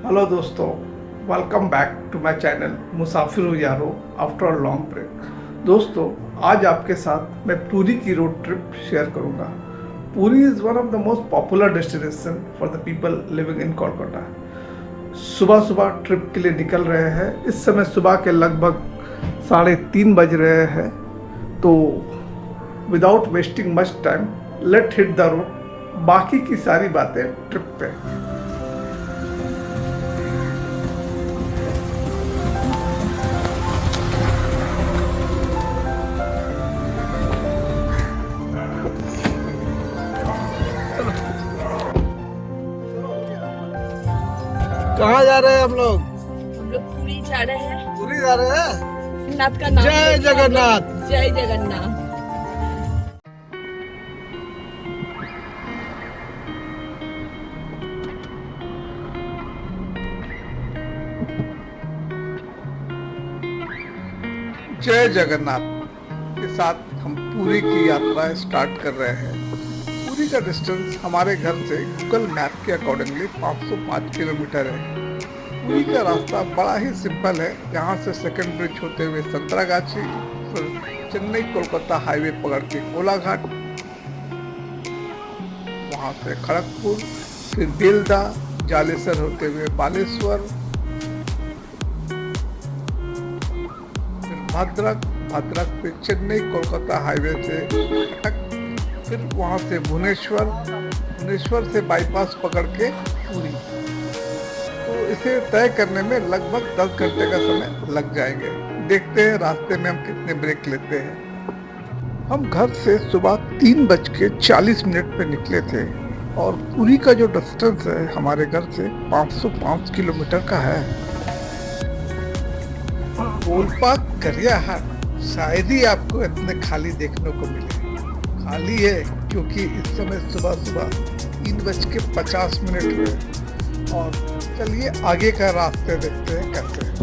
Hello दोस्तों, welcome back to my channel मुसाफिर हूँ यारो आफ्टर अ लॉन्ग ब्रेक। दोस्तों, आज आपके साथ मैं पुरी की रोड ट्रिप शेयर करूँगा। Puri is one of the most popular destination for the people living in Kolkata. सुबह सुबह ट्रिप के लिए निकल रहे हैं। इस समय सुबह के लगभग 3:30 बज रहे हैं। तो without wasting much time, let hit the road. बाकी की सारी बातें ट्रिप पे। कहाँ जा रहे हैं हम लोग? हम लोग पुरी जा रहे हैं। पुरी जा रहे हैं। जगन्नाथ का नाम जय जगन्नाथ। जय जगन्नाथ। जय जगन्नाथ के साथ हम पुरी की यात्रा स्टार्ट कर रहे हैं। पुरी का डिस्टेंस हमारे घर से गूगल मैप के अकॉर्डिंगली 505 किलोमीटर है। पुरी का रास्ता बड़ा ही सिंपल है। यहाँ से सेकंड ब्रिज होते हुए संतरागाछी, फिर चेन्नई कोलकाता हाईवे पकड़ के कोलाघाट, वहाँ से खड़गपुर, फिर बेलदा, जालेसर होते हुए बालेश्वर, भद्रक पे चेन्नई कोलकाता हाईवे से कटक, फिर वहाँ से भुवनेश्वर से बाईपास पकड़ के पुरी। तो इसे तय करने में लगभग 10 घंटे का समय लग जाएंगे। देखते हैं रास्ते में हम कितने ब्रेक लेते हैं। हम घर से सुबह 3:40 पे निकले थे और पुरी का जो डिस्टेंस है हमारे घर से 505 किलोमीटर का है। गोलपाक गरियाहाट शायद ही आपको इतने खाली देखने को मिले। खाली है क्योंकि इस समय सुबह 3:50 हुए। और चलिए आगे का रास्ते देखते हैं कैसे है।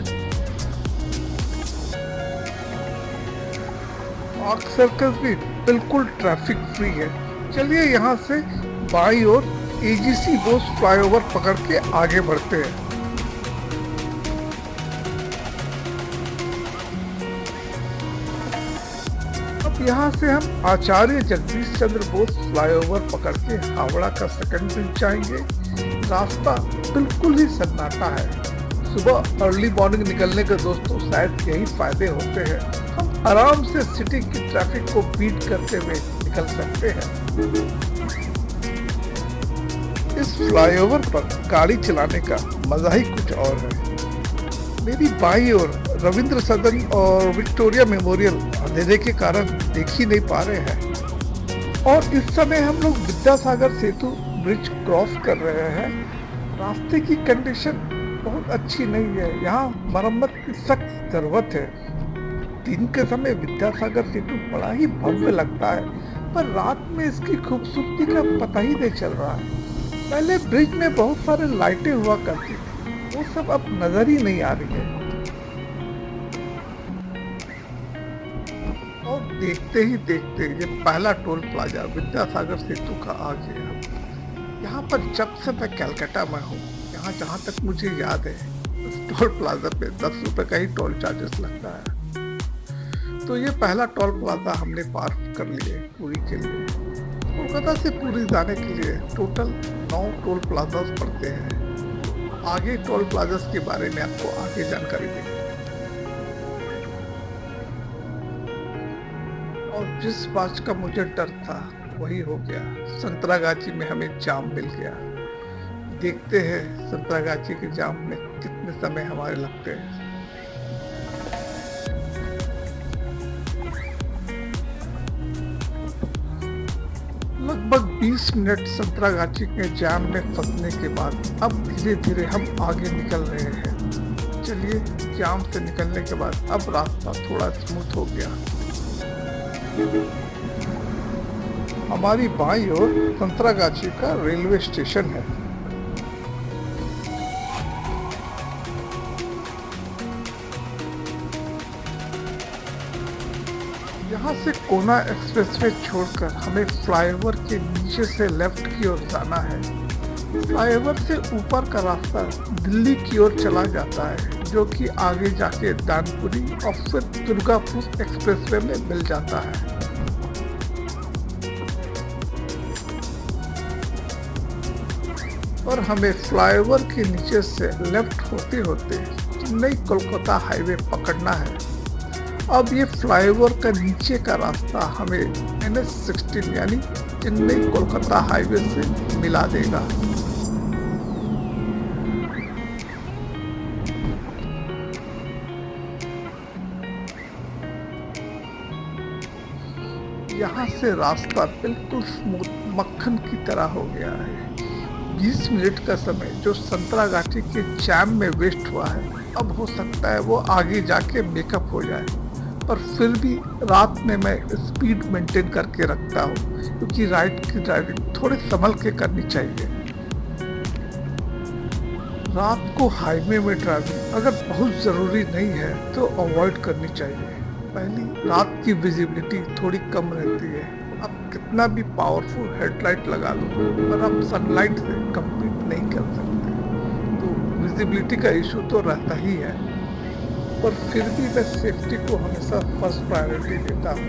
पार्क सर्कस भी बिल्कुल ट्रैफिक फ्री है। चलिए यहाँ से बाईं ओर एजीसी बोस फ्लाईओवर पकड़ के आगे बढ़ते हैं। यहाँ से हम आचार्य जगदीश चंद्र बोस फ्लाईओवर पकड़ के हावड़ा का सेकंड ब्रिज जाएंगे। रास्ता बिल्कुल ही सन्नाटा है। सुबह अर्ली मॉर्निंग निकलने के दोस्तों शायद यही फायदे होते हैं। हम आराम से सिटी की ट्रैफिक को बीट करते हुए निकल सकते हैं। इस फ्लाईओवर पर गाड़ी चलाने का मजा ही कुछ और है। मेरी बाईं ओर रविंद्र सदन और विक्टोरिया मेमोरियल अंधेरे के कारण देख ही नहीं पा रहे हैं। और इस समय हम लोग विद्यासागर सेतु ब्रिज क्रॉस कर रहे हैं। रास्ते की कंडीशन बहुत अच्छी नहीं है। यहाँ मरम्मत की सख्त जरूरत है। दिन के समय विद्यासागर सेतु बड़ा ही भव्य लगता है, पर रात में इसकी खूबसूरती का पता ही नहीं चल रहा है। पहले ब्रिज में बहुत सारे लाइटें हुआ करती थी, वो सब अब नजर ही नहीं आ रही है। और देखते ही देखते ये पहला टोल प्लाजा विद्यासागर सेतु का आ गया। यहाँ पर जब से मैं कलकत्ता में हूँ, यहाँ जहाँ तक मुझे याद है, इस टोल प्लाजा पे 10 रुपए का ही टोल चार्जेस लगता है। तो ये पहला टोल प्लाजा हमने पार कर लिए पुरी के लिए। कोलकाता से पुरी जाने के लिए टोटल 9 टोल प्लाजास पड़ते हैं। आगे टोल प्लाजास के बारे में आपको आगे जानकारी देंगे। और जिस बात का मुझे डर था वही हो गया। संतरागाछी में हमें जाम मिल गया। देखते हैं संतरागाछी के जाम में कितने समय हमारे लगते हैं। लगभग 20 मिनट संतरागाछी के जाम में फंसने के बाद अब धीरे धीरे हम आगे निकल रहे हैं। चलिए, जाम से निकलने के बाद अब रास्ता थोड़ा स्मूथ हो गया। हमारी बाईं ओर संतरागाछी का रेलवे स्टेशन है। यहाँ से कोना एक्सप्रेसवे छोड़कर हमें फ्लाईओवर के नीचे से लेफ्ट की ओर जाना है। फ्लाईओवर से ऊपर का रास्ता दिल्ली की ओर चला जाता है, जो कि आगे जाके दानपुरी और फिर दुर्गापुर एक्सप्रेसवे में मिल जाता है। और हमें फ्लाईओवर के नीचे से लेफ्ट होते होते चेन्नई कोलकाता हाईवे पकड़ना है। अब ये फ्लाईओवर का नीचे का रास्ता हमें NH16 यानी चेन्नई कोलकाता हाईवे से मिला देगा। यहाँ से रास्ता बिल्कुल स्मूथ मक्खन की तरह हो गया है। 20 मिनट का समय जो संतरागाछी के जैम में वेस्ट हुआ है, अब हो सकता है वो आगे जाके मेकअप हो जाए, पर फिर भी रात में मैं स्पीड मेंटेन करके रखता हूँ, क्योंकि राइड की ड्राइविंग थोड़ी संभल के करनी चाहिए। रात को हाईवे में ड्राइविंग अगर बहुत ज़रूरी नहीं है तो अवॉइड करनी चाहिए। पहली, रात की विजिबिलिटी थोड़ी कम रहती है। आप कितना भी पावरफुल हेडलाइट लगा लो, पर आप सनलाइट से कंपीट नहीं कर सकते, तो विजिबिलिटी का इशू तो रहता ही है। पर फिर भी मैं सेफ्टी को हमेशा फर्स्ट प्रायोरिटी देता हूँ,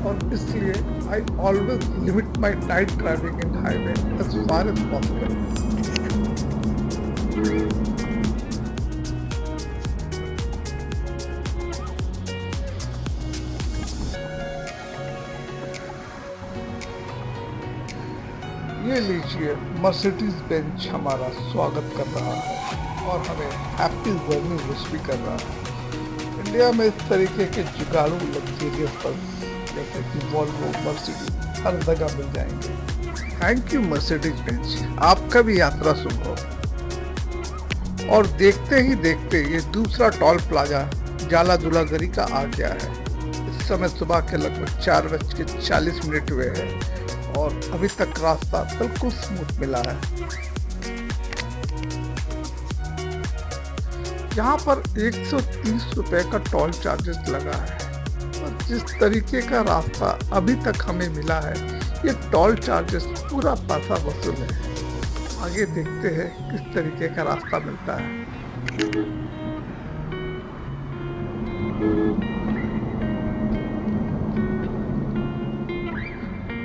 और इसलिए I always limit my night driving in highway as far as possible. ये लीजिए, मर्सिडीज बेंच हमारा स्वागत कर रहा है और हमें हैप्पी जर्नी विश भी कर रहा है। इंडिया में इस तरीके के जुगाड़ू लग्जरियस बस जैसे कि वॉल्वो, मर्सिडीज हर जगह मिल जाएंगे। थैंक यू मर्सिडीज बेंच, आपका भी यात्रा शुभ हो। और देखते ही देखते ये दूसरा टोल प्लाजा जाला दुलागरी का आ गया है। इस समय सुबह के लगभग 4:40 हुए हैं और अभी तक रास्ता बिल्कुल स्मूथ मिला है। यहाँ पर 130 रुपए का टोल चार्जेस लगा है, और जिस तरीके का रास्ता अभी तक हमें मिला है, ये टोल चार्जेस पूरा पैसा वसूल है। आगे देखते हैं किस तरीके का रास्ता मिलता है।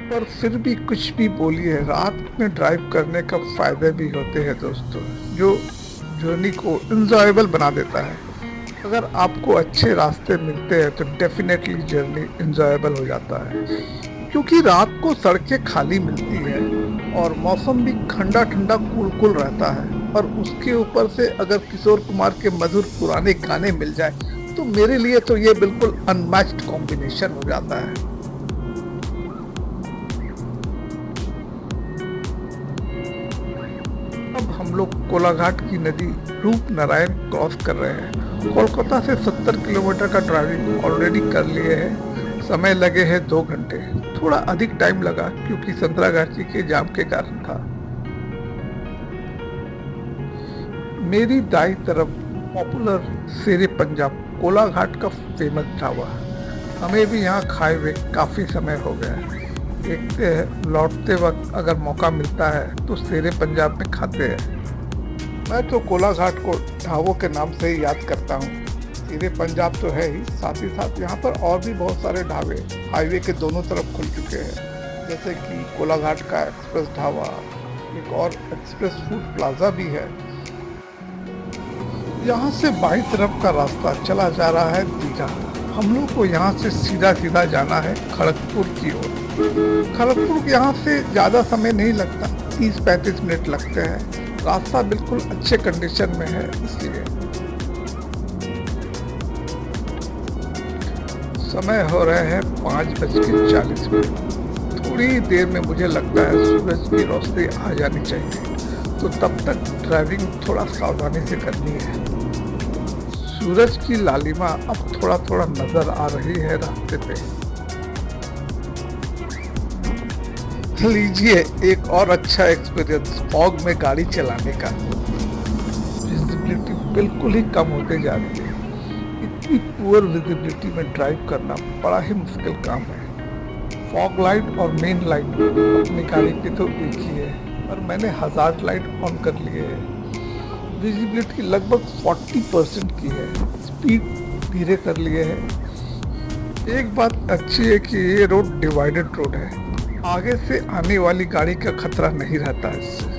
पर फिर भी कुछ भी बोलिए, रात में ड्राइव करने का फायदे भी होते हैं दोस्तों, जो जर्नी को इंजॉयबल बना देता है। अगर आपको अच्छे रास्ते मिलते हैं तो डेफिनेटली जर्नी इंजॉयबल हो जाता है, क्योंकि रात को सड़कें खाली मिलती है और मौसम भी ठंडा ठंडा कूल रहता है, और उसके ऊपर से अगर किशोर कुमार के मधुर पुराने गाने मिल जाए तो मेरे लिए तो ये बिल्कुल अनमैच्ड कॉम्बिनेशन हो जाता है। अब हम लोग कोलाघाट की नदी रूपनारायण क्रॉस कर रहे हैं। कोलकाता से 70 किलोमीटर का ड्राइविंग ऑलरेडी कर लिए हैं। समय लगे हैं 2 घंटे। थोड़ा अधिक टाइम लगा क्योंकि संतरागाछी के जाम के कारण था। मेरी दाईं तरफ पॉपुलर शेरे पंजाब कोलाघाट का फेमस ढाबा। हमें भी यहाँ खाए हुए काफ़ी समय हो गया है। देखते हैं लौटते वक्त अगर मौका मिलता है तो शेरे पंजाब में खाते हैं। मैं तो कोलाघाट को ढाबों के नाम से ही याद करता हूँ। शेरे पंजाब तो है ही, साथ ही साथ यहाँ पर और भी बहुत सारे ढाबे हाईवे के दोनों तरफ खुल चुके हैं, जैसे कि कोलाघाट का एक्सप्रेस ढाबा, एक और एक्सप्रेस फूड प्लाजा भी है। यहाँ से बाईं तरफ का रास्ता चला जा रहा है दीघा। हम लोग को यहाँ से सीधा जाना है खड़गपुर की ओर। खड़गपुर यहाँ से ज़्यादा समय नहीं लगता, 30-35 मिनट लगते हैं। रास्ता बिल्कुल अच्छे कंडीशन में है, इसलिए समय हो रहे हैं 5:40। थोड़ी देर में मुझे लगता है सूरज की रोशनी आ जानी चाहिए, तो तब तक ड्राइविंग थोड़ा सावधानी से करनी है। सूरज की लालिमा अब थोड़ा थोड़ा नजर आ रही है रास्ते पे। लीजिए एक और अच्छा एक्सपीरियंस फॉग में गाड़ी चलाने का। विजिबिलिटी बिल्कुल ही कम होते जा रही है। इतनी पुअर विजिबिलिटी में ड्राइव करना बड़ा ही मुश्किल काम है। फॉग लाइट और मेन लाइट अपनी गाड़ी पे तो एक ही है, पर मैंने हजार्ड लाइट ऑन कर लिए है। विजिबिलिटी लगभग 40% की है। स्पीड धीरे कर लिए है। एक बात अच्छी है कि ये रोड डिवाइडेड रोड है, आगे से आने वाली गाड़ी का खतरा नहीं रहता है इससे।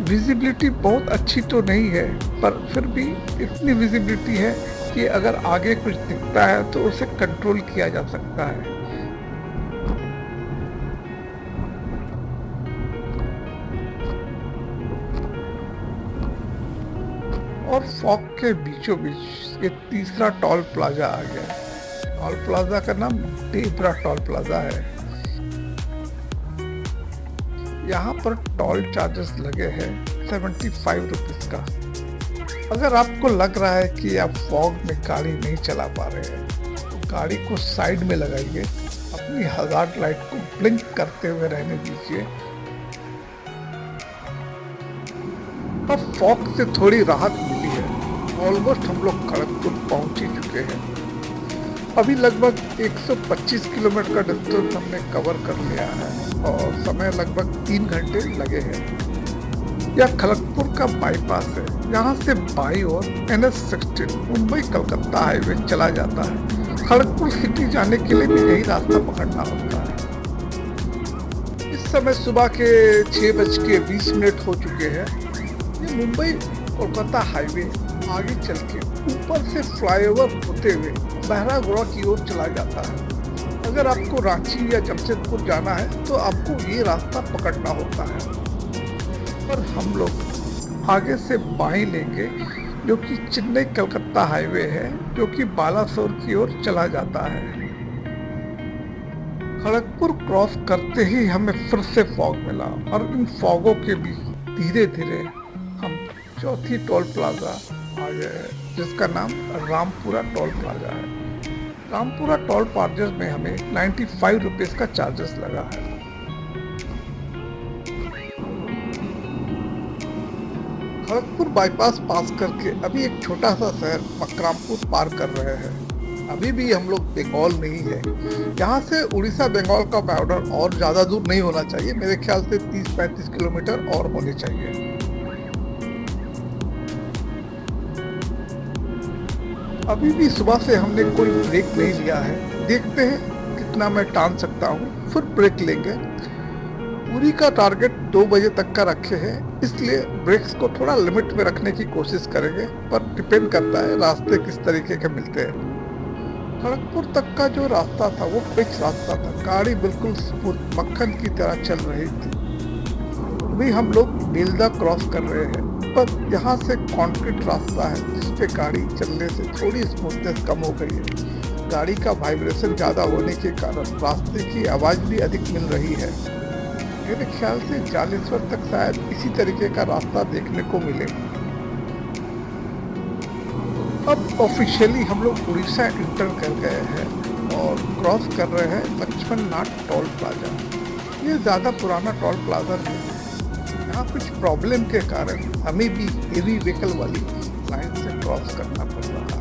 विजिबिलिटी बहुत अच्छी तो नहीं है, पर फिर भी इतनी विजिबिलिटी है कि अगर आगे कुछ दिखता है तो उसे कंट्रोल किया जा सकता है। और फॉग के बीचों बीच ये तीसरा टोल प्लाजा आ गया। टोल प्लाजा का नाम डेब्रा टोल प्लाजा है। यहाँ पर टोल चार्जेस लगे हैं 75 रुपीज का। अगर आपको लग रहा है कि आप फॉग में गाड़ी नहीं चला पा रहे हैं, तो गाड़ी को साइड में लगाइए, अपनी हजार्ड लाइट को ब्लिंक करते हुए रहने दीजिए। अब फॉग से थोड़ी राहत मिली है। ऑलमोस्ट हम लोग खड़गपुर पहुंच ही चुके हैं। अभी लगभग 125 किलोमीटर का डिस्टेंस हमने कवर कर लिया है और समय लगभग 3 घंटे लगे हैं। यह खड़गपुर का बाईपास है। यहाँ से बाई ओर NH-16 मुंबई कलकत्ता हाईवे चला जाता है। खड़गपुर सिटी जाने के लिए भी यही रास्ता पकड़ना होता है। इस समय सुबह के 6:20 हो चुके हैं। ये मुंबई कोलकाता हाईवे आगे चल के ऊपर से फ्लाईओवर होते हुए बहरागोड़ा की ओर चला जाता है। अगर आपको रांची या जमशेदपुर जाना है तो आपको ये रास्ता पकड़ना होता है, पर हम लोग आगे से बाएं लेंगे, जो कि चेन्नई कलकत्ता हाईवे है, जो कि बालासोर की ओर चला जाता है। खड़गपुर क्रॉस करते ही हमें फिर से फॉग मिला और इन फॉगों के बीच धीरे धीरे हम चौथी टोल प्लाजा आ गए, जिसका नाम रामपुरा टोल प्लाजा है। रामपुरा टोल प्लाजा में हमें 95 रुपीज का चार्जेस लगा है। खड़गपुर बाईपास पास करके अभी एक छोटा सा शहर मकरामपुर पार कर रहे हैं। अभी भी हम लोग बंगाल में ही है। यहाँ से उड़ीसा बंगाल का बॉर्डर और ज्यादा दूर नहीं होना चाहिए। मेरे ख्याल से 30-35 किलोमीटर और होने चाहिए। अभी भी सुबह से हमने कोई ब्रेक नहीं लिया है। देखते हैं कितना मैं टान सकता हूँ, फिर ब्रेक लेंगे। पूरी का टारगेट 2 बजे तक का रखे हैं, इसलिए ब्रेक्स को थोड़ा लिमिट में रखने की कोशिश करेंगे, पर डिपेंड करता है रास्ते किस तरीके के मिलते हैं। खड़गपुर तक का जो रास्ता था वो पिच रास्ता था। गाड़ी बिल्कुल स्मूथ मक्खन की तरह चल रही थी। अभी हम लोग बेलदा क्रॉस कर रहे हैं, पर यहाँ से कंक्रीट रास्ता है जिसपे गाड़ी चलने से थोड़ी स्मूथनेस कम हो गई है। गाड़ी का वाइब्रेशन ज़्यादा होने के कारण रास्ते की आवाज़ भी अधिक मिल रही है। मेरे ख्याल से जालेश्वर तक शायद इसी तरीके का रास्ता देखने को मिले। अब ऑफिशियली हम लोग उड़ीसा इंटर कर गए हैं और क्रॉस कर रहे हैं लक्ष्मण नाथ टोल प्लाजा। ये ज़्यादा पुराना टोल प्लाजा नहीं है। यहाँ कुछ प्रॉब्लम के कारण हमें भी हेवी व्हीकल वाली लाइन से क्रॉस करना पड़ रहा है।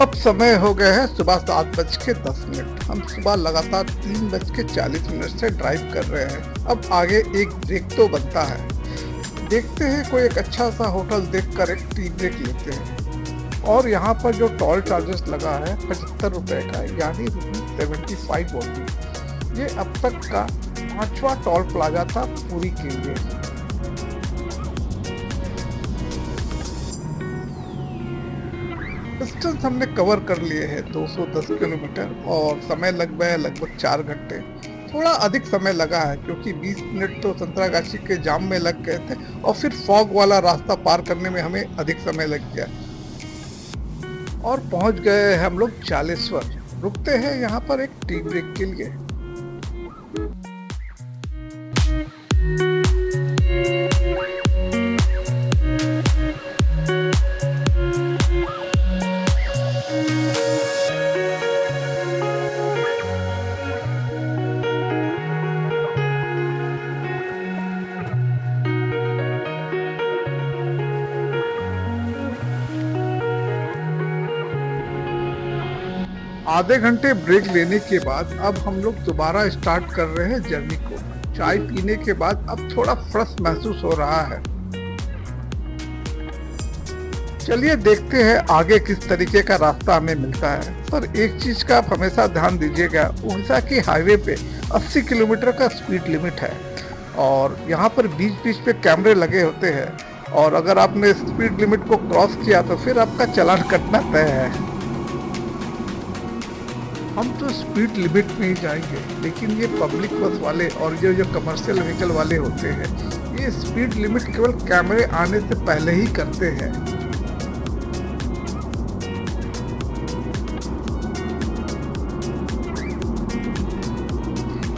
अब समय हो गया है सुबह 7:10। हम सुबह लगातार 3:40 से ड्राइव कर रहे हैं। अब आगे एक ब्रेक तो बनता है। देखते हैं कोई एक अच्छा सा होटल देखकर एक टी ब्रेक लेते हैं। और यहाँ पर जो टोल चार्जेस लगा है 75 रुपए का, यानी 75 होती। ये अब तक का 5वां टोल प्लाजा था पूरी के लिए। डिस्टेंस हमने कवर कर लिए हैं 210 किलोमीटर और समय लग गया लगभग 4 घंटे। थोड़ा अधिक समय लगा है क्योंकि 20 मिनट तो संतरागाछी के जाम में लग गए थे और फिर फॉग वाला रास्ता पार करने में हमें अधिक समय लग गया और पहुंच गए हम लोग जालेश्वर। रुकते हैं यहाँ पर एक टी ब्रेक के लिए। आधे घंटे ब्रेक लेने के बाद अब हम लोग दोबारा स्टार्ट कर रहे हैं जर्नी को। चाय पीने के बाद अब थोड़ा फ्रेश महसूस हो रहा है। चलिए देखते हैं आगे किस तरीके का रास्ता हमें मिलता है। पर एक चीज का आप हमेशा ध्यान दीजिएगा, उड़ीसा के हाईवे पे 80 किलोमीटर का स्पीड लिमिट है और यहाँ पर बीच बीच पे कैमरे लगे होते हैं और अगर आपने स्पीड लिमिट को क्रॉस किया तो फिर आपका चालान कटना तय है। हम तो स्पीड लिमिट में ही जाएंगे, लेकिन ये पब्लिक बस वाले और ये जो कमर्शियल व्हीकल वाले होते हैं, ये स्पीड लिमिट केवल कैमरे आने से पहले ही करते हैं।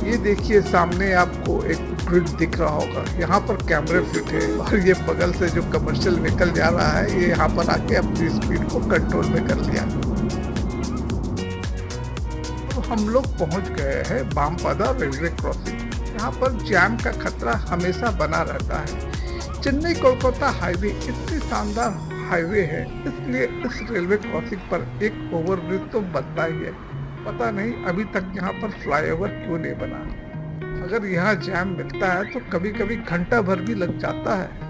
ये देखिए सामने आपको एक ग्रिड दिख रहा होगा, यहाँ पर कैमरे फिट है और ये बगल से जो कमर्शियल व्हीकल जा रहा है ये यहाँ पर आके अपनी स्पीड को कंट्रोल में कर लिया। हम लोग पहुंच गए हैं बामपदा रेलवे क्रॉसिंग। यहाँ पर जैम का खतरा हमेशा बना रहता है। चेन्नई कोलकाता हाईवे इतनी शानदार हाईवे है, इसलिए इस रेलवे क्रॉसिंग पर एक ओवरब्रिज तो बनता ही है। पता नहीं अभी तक यहाँ पर फ्लाईओवर क्यों नहीं बना। अगर यहाँ जैम मिलता है तो कभी कभी घंटा भर भी लग जाता है।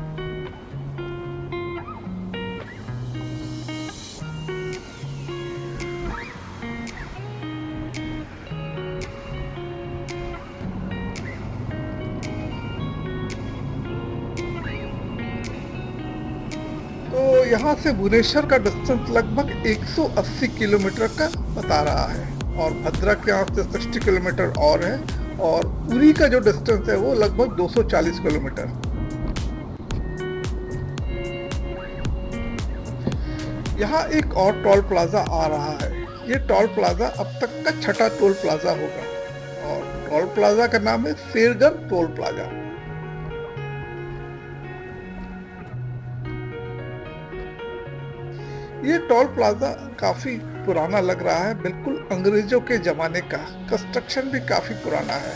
तो यहाँ से भुवनेश्वर का डिस्टेंस लगभग 180 किलोमीटर का बता रहा है और भद्रक यहाँ से 60 किलोमीटर और है और पुरी का जो डिस्टेंस है वो लगभग 240 किलोमीटर। यहाँ एक और टोल प्लाजा आ रहा है। ये टोल प्लाजा अब तक का छठा टोल प्लाजा होगा और टोल प्लाजा का नाम है शेरगढ़ टोल प्लाजा। ये टोल प्लाजा काफी पुराना लग रहा है, बिल्कुल अंग्रेजों के जमाने का। कंस्ट्रक्शन भी काफी पुराना है,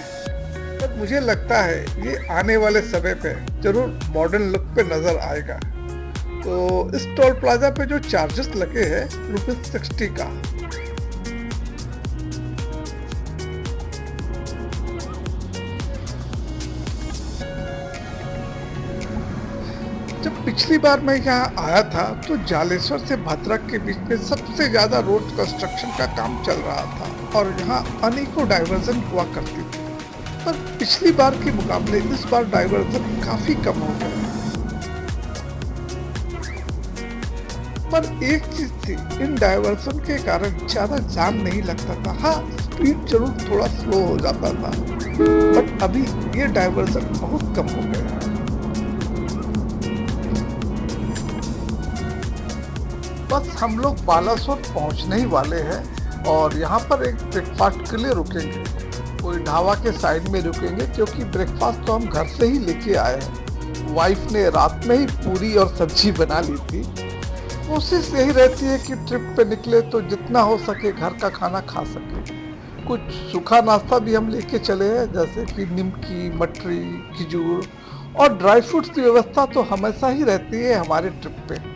पर मुझे लगता है ये आने वाले समय पे जरूर मॉडर्न लुक पे नजर आएगा। तो इस टोल प्लाजा पे जो चार्जेस लगे हैं ₹60 का। जब पिछली बार मैं यहाँ आया था तो जालेश्वर से भद्रक के बीच में सबसे ज्यादा रोड कंस्ट्रक्शन का काम चल रहा था और यहाँ अनेकों डाइवर्जन हुआ करती थी, पर पिछली बार के मुकाबले इस बार डाइवर्जन काफी कम हो गए। पर एक चीज थी, इन डाइवर्जन के कारण ज्यादा जाम नहीं लगता था। हाँ, स्पीड जरूर थोड़ा स्लो हो जाता था, बट अभी ये डाइवर्जन बहुत कम हो गया है। बस हम लोग बालासोर पहुंचने ही वाले हैं और यहाँ पर एक ब्रेकफास्ट के लिए रुकेंगे। कोई ढाबा के साइड में रुकेंगे क्योंकि ब्रेकफास्ट तो हम घर से ही लेके आए हैं। वाइफ ने रात में ही पूरी और सब्जी बना ली थी। कोशिश यही रहती है कि ट्रिप पे निकले तो जितना हो सके घर का खाना खा सके। कुछ सूखा नाश्ता भी हम लेके चले हैं, जैसे कि निमकी, मटरी, खजूर और ड्राई फ्रूट्स की व्यवस्था तो हमेशा ही रहती है हमारे ट्रिप पे।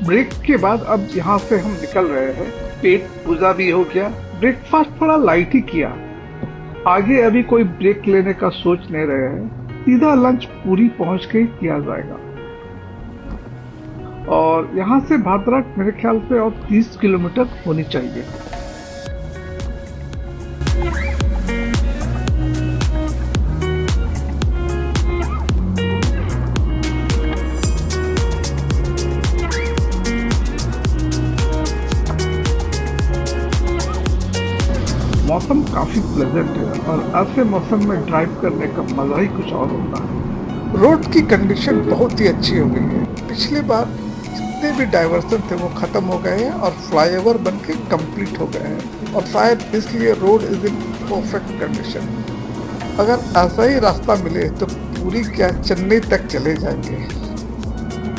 ब्रेक के बाद अब यहाँ से हम निकल रहे हैं। पेट पूजा भी हो गया, ब्रेकफास्ट थोड़ा लाइट ही किया। आगे अभी कोई ब्रेक लेने का सोच नहीं रहे हैं, सीधा लंच पूरी पहुंच के ही किया जाएगा। और यहाँ से भद्रक मेरे ख्याल से और 30 किलोमीटर होनी चाहिए। मौसम काफी प्लेजेंट है और ऐसे मौसम में ड्राइव करने का मजा ही कुछ और होता है। रोड की कंडीशन बहुत ही अच्छी हो गई है। पिछली बार जितने भी डाइवर्सन थे वो खत्म हो गए हैं और फ्लाईओवर बनके कंप्लीट हो गए हैं और शायद इसलिए road is in perfect condition. अगर ऐसा ही रास्ता मिले तो पूरी क्या चेन्नई तक चले जाएंगे।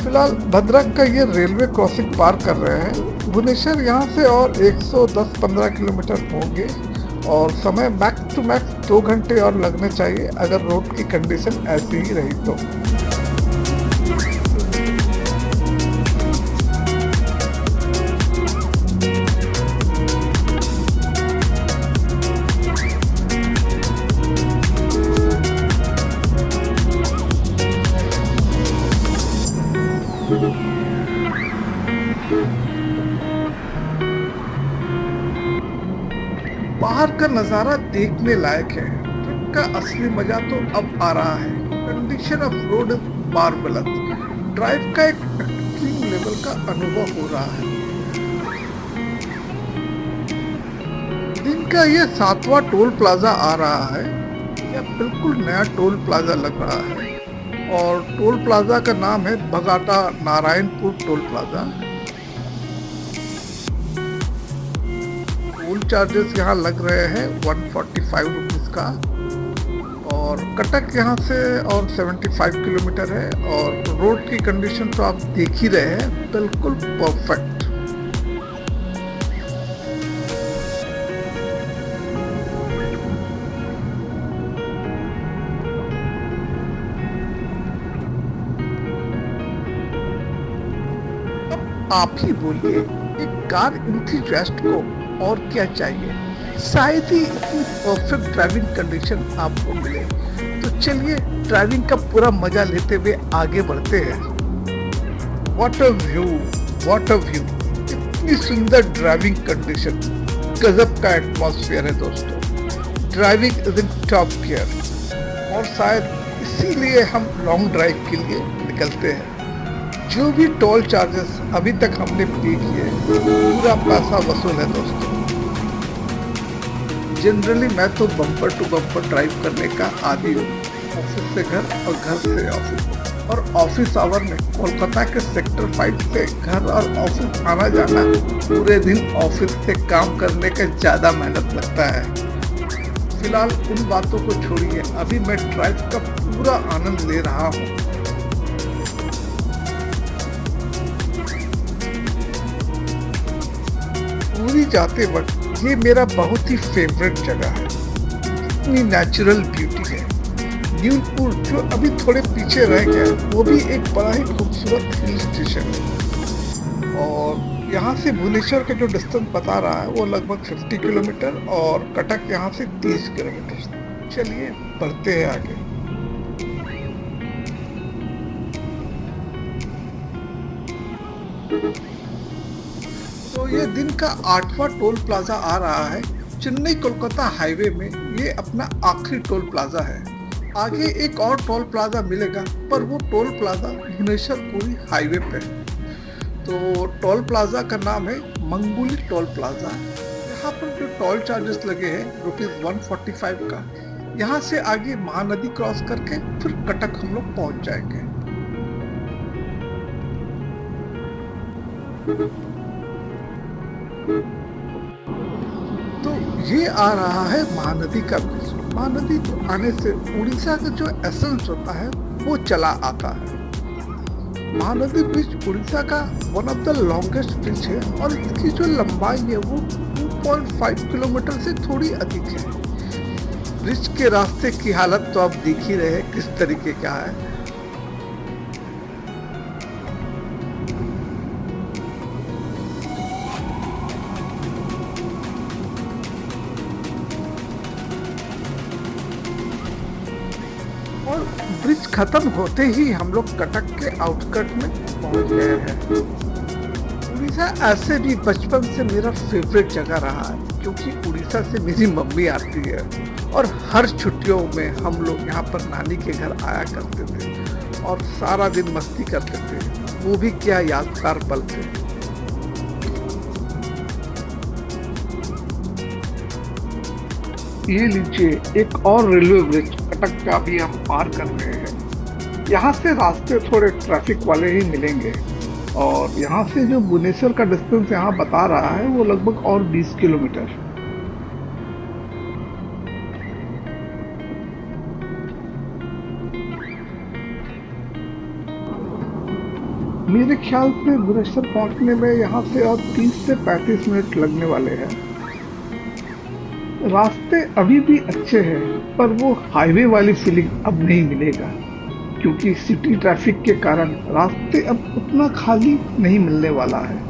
फिलहाल भद्रक का ये रेलवे क्रॉसिंग पार कर रहे हैं। भुवनेश्वर यहाँ से और 110-15 किलोमीटर होंगे और समय मैक्स टू मैक्स 2 घंटे और लगने चाहिए अगर रोड की कंडीशन ऐसी ही रही तो। बाहर का नजारा देखने लायक है। ट्रिप का असली मजा तो अब आ रहा है। Condition of road marvellous. Drive का एक एक्सट्रीम लेवल का अनुभव हो रहा है। दिन का ये 7वां टोल प्लाजा आ रहा है। यह बिल्कुल नया टोल प्लाजा लग रहा है और टोल प्लाजा का नाम है Bagata Narayanpur toll plaza. Toll charges यहाँ लग रहे हैं 145 रुपीज का और कटक यहाँ से और 75 किलोमीटर है और रोड की कंडीशन तो आप देख ही रहे हैं, बिल्कुल परफेक्ट। आप ही बोलिए, एक कार एंथुसियास्ट को और क्या चाहिए? शायद ही इतनी परफेक्ट ड्राइविंग कंडीशन आपको मिले। तो चलिए ड्राइविंग का पूरा मजा लेते हुए आगे बढ़ते हैं। What a view, what a view! इतनी सुंदर ड्राइविंग कंडीशन, गजब का एटमॉस्फेयर है दोस्तों। Driving is in top gear और शायद इसीलिए हम लॉन्ग ड्राइव के लिए निकलते हैं। जो भी टोल चार्जेस अभी तक हमने पे किए पूरा पैसा वसूल है दोस्तों। जनरली मैं तो बम्पर टू बम्पर ड्राइव करने का आदी हूँ, ऑफिस से घर और घर से ऑफिस। और ऑफिस आवर में कोलकाता के सेक्टर 5 से घर और ऑफिस आना जाना, पूरे दिन ऑफिस से काम करने का ज़्यादा मेहनत लगता है। फिलहाल उन बातों को छोड़िए, अभी मैं ड्राइव का पूरा आनंद ले रहा हूँ। पूरी जाते वक्त ये मेरा बहुत ही फेवरेट जगह है। इतनी नेचुरल ब्यूटी है। न्यूलपुर जो अभी थोड़े पीछे रह गया, वो भी एक बड़ा ही खूबसूरत हिल स्टेशन है और यहाँ से भुवनेश्वर का जो डिस्टेंस बता रहा है वो लगभग 50 किलोमीटर और कटक यहाँ से 30 किलोमीटर। चलिए बढ़ते हैं आगे। तो ये दिन का 8वां टोल प्लाजा आ रहा है। चेन्नई कोलकाता हाईवे में ये अपना आखिरी टोल प्लाजा है। आगे एक और टोल प्लाजा मिलेगा, पर वो toll plaza Bhubaneswar Puri highway पे है। तो टोल प्लाजा का नाम है मंगुली टोल प्लाजा। यहाँ पर जो टोल चार्जेस लगे हैं ₹145 का। यहाँ से आगे महानदी क्रॉस करके फिर कटक हम लोग पहुंच जाएंगे। तो ये आ रहा है महानदी का ब्रिज। महानदी आने से उड़ीसा का जो एसेंस होता है वो चला आता है। महानदी ब्रिज उड़ीसा का one of the longest bridge है और इसकी जो लंबाई है वो 2.5 किलोमीटर से थोड़ी अधिक है। ब्रिज के रास्ते की हालत तो आप देख ही रहे हैं किस तरीके का है। और ब्रिज खत्म होते ही हम लोग कटक के आउटस्कर्ट में पहुंच गए हैं। उड़ीसा ऐसे भी बचपन से मेरा फेवरेट जगह रहा है, क्योंकि उड़ीसा से मेरी मम्मी आती है और हर छुट्टियों में हम लोग यहाँ पर नानी के घर आया करते थे और सारा दिन मस्ती करते थे। वो भी क्या यादगार पल थे। ये लीजिए, एक और रेलवे ब्रिज कटक का भी हम पार कर रहे हैं। यहाँ से रास्ते थोड़े ट्रैफिक वाले ही मिलेंगे और यहाँ से जो भुवनेश्वर का डिस्टेंस यहाँ बता रहा है वो लगभग और 20 किलोमीटर। मेरे ख्याल से भुवनेश्वर पहुंचने में यहाँ से अब 30 से 35 मिनट लगने वाले हैं। रास्ते अभी भी अच्छे हैं, पर वो हाईवे वाली फीलिंग अब नहीं मिलेगा, क्योंकि सिटी ट्रैफिक के कारण रास्ते अब उतना खाली नहीं मिलने वाला है।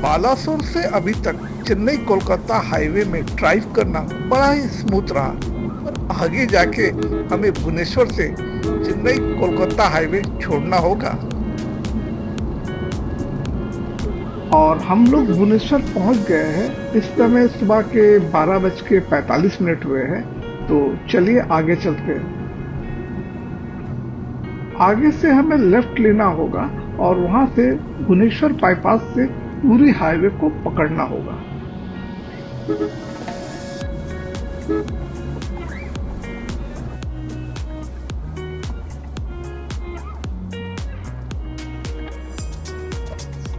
बालासोर से अभी तक चेन्नई कोलकाता हाईवे में ड्राइव करना बड़ा ही स्मूथ रहा, और आगे जाके हमें भुवनेश्वर से चेन्नई कोलकाता हाईवे छोड़ना होगा। और हम लोग भुवनेश्वर पहुंच गए हैं। इस समय सुबह के 12:45 हुए हैं, तो चलिए आगे चलते हैं। आगे से हमें लेफ्ट लेना होगा और वहां से भुवनेश्वर बाईपास से पूरी हाईवे को पकड़ना होगा।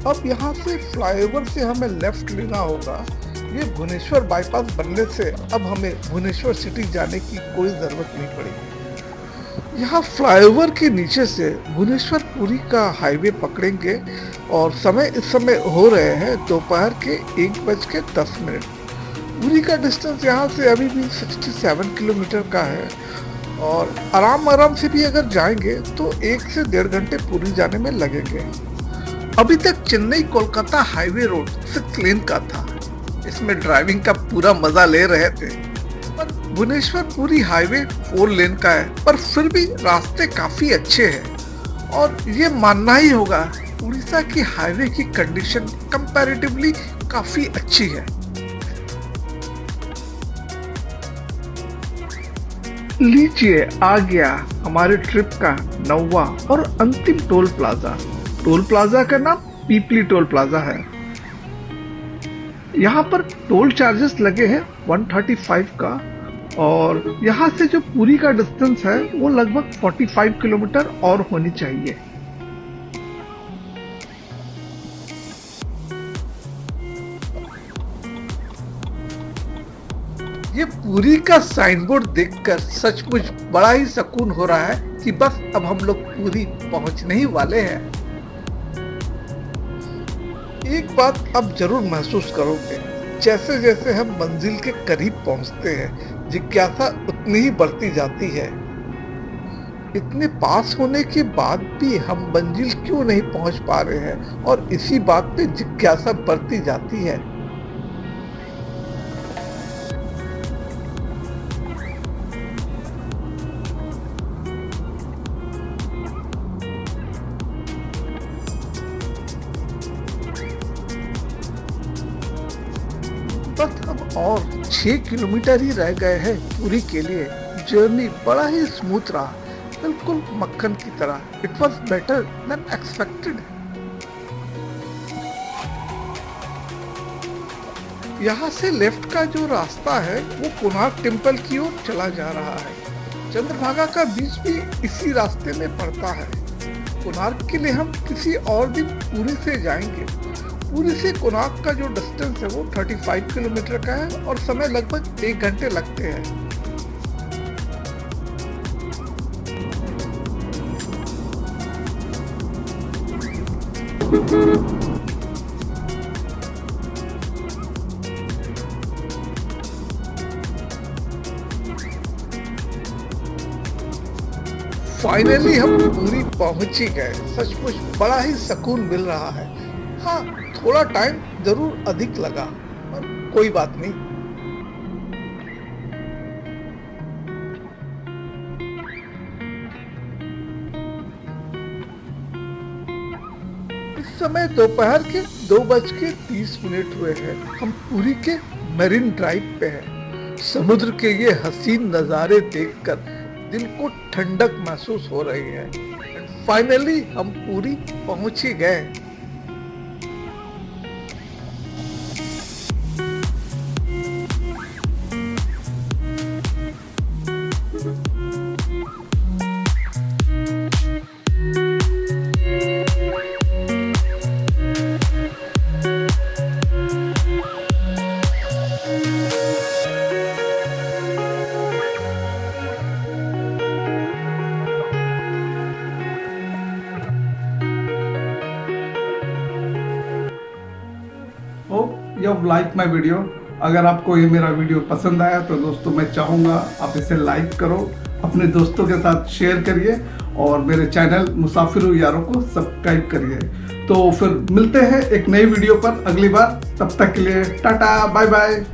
अब यहाँ से फ्लाईओवर से हमें लेफ्ट लेना होगा। ये भुवनेश्वर बाईपास बनने से अब हमें भुवनेश्वर सिटी जाने की कोई जरूरत नहीं पड़ेगी। यहाँ फ्लाईओवर के नीचे से भुवनेश्वर पुरी का हाईवे पकड़ेंगे और इस समय हो रहे हैं दोपहर के 1:10। पुरी का डिस्टेंस यहाँ से अभी भी 67 किलोमीटर का है, और आराम से भी अगर जाएंगे तो 1 से 1.5 घंटे पुरी जाने में लगेंगे। अभी तक चेन्नई कोलकाता हाईवे रोड 6 लेन का था, इसमें ड्राइविंग का पूरा मजा ले रहे थे। पर भुवनेश्वर पुरी हाईवे 4 लेन का है, पर फिर भी रास्ते काफी अच्छे हैं, और ये मानना ही होगा उड़ीसा की हाईवे की कंडीशन कंपैरेटिवली काफी अच्छी है। लीजिए, आ गया हमारे ट्रिप का 9वां और अंतिम टोल प्लाजा। टोल प्लाजा का नाम पीपली टोल प्लाजा है। यहाँ पर टोल चार्जेस लगे हैं 135 का, और यहाँ से जो पुरी का डिस्टेंस है वो लगभग 45 किलोमीटर और होनी चाहिए। ये पुरी का साइन बोर्ड देखकर सचमुच बड़ा ही सुकून हो रहा है कि बस अब हम लोग पुरी पहुंचने ही वाले हैं। एक बात अब जरूर महसूस करोगे, जैसे जैसे हम मंजिल के करीब पहुंचते हैं, जिज्ञासा उतनी ही बढ़ती जाती है। इतने पास होने के बाद भी हम मंजिल क्यों नहीं पहुंच पा रहे हैं, और इसी बात पे जिज्ञासा बढ़ती जाती है। बस अब और 6 किलोमीटर ही रह गए हैं पुरी के लिए। जर्नी बड़ा ही स्मूथ रहा, बिल्कुल मक्खन की तरह। It was better than expected. यहाँ से लेफ्ट का जो रास्ता है वो कोणार्क टेम्पल की ओर चला जा रहा है। चंद्रभागा का बीच भी इसी रास्ते में पड़ता है। कोणार्क के लिए हम किसी और दिन पुरी से जाएंगे। पुरी से कोणार्क का जो डिस्टेंस है वो 35 किलोमीटर का है, और समय लगभग 1 घंटे लगते हैं। फाइनली हम पुरी पहुंच ही गए। सचमुच बड़ा ही सुकून मिल रहा है। हाँ, थोड़ा टाइम जरूर अधिक लगा, पर कोई बात नहीं। इस समय दोपहर के 2:30 हुए हैं। हम पुरी के मरीन ड्राइव पे हैं। समुद्र के ये हसीन नज़ारे देखकर दिल को ठंडक महसूस हो रही है। फाइनली हम पुरी पहुंच ही गए। You like my video. अगर आपको ये मेरा वीडियो पसंद आया तो दोस्तों मैं चाहूँगा आप इसे लाइक करो, अपने दोस्तों के साथ शेयर करिए और मेरे चैनल मुसाफिर यारों को सब्सक्राइब करिए। तो फिर मिलते हैं एक नई वीडियो पर अगली बार, तब तक के लिए टाटा बाय बाय।